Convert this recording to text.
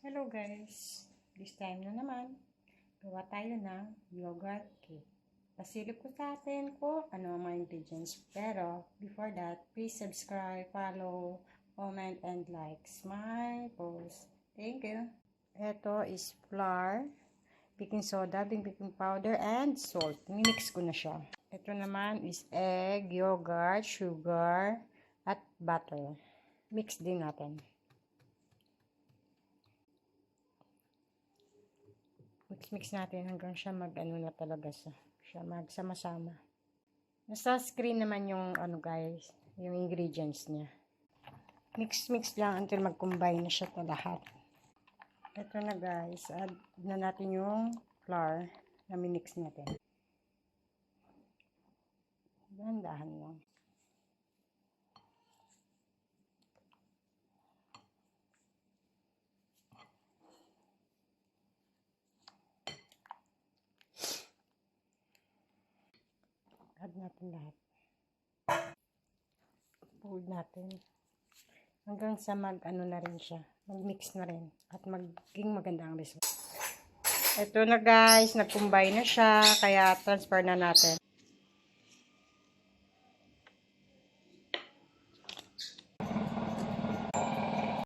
Hello guys, this time na naman, gawa tayo ng yogurt cake. Pasilip ko sa atin ko ano ang mga ingredients. Pero, before that, please subscribe, follow, comment, and like my post. Thank you. Ito is flour, baking soda, baking powder, and salt. Mimix ko na siya. Ito naman is egg, yogurt, sugar, at butter. Mix din natin. Mix natin hanggang siya mag-ano na talaga siya magsama-sama. Nasa screen naman yung guys, yung ingredients niya. Mix lang until mag-combine na siya to lahat. Ito na guys, add na natin yung flour na minix natin. Dahan-dahan lang. Add natin lahat. Fold natin. Hanggang sa mag-ano na rin siya. Mag-mix na rin. At maging maganda ang result. Ito na guys. Nag-combine na siya. Kaya transfer na natin.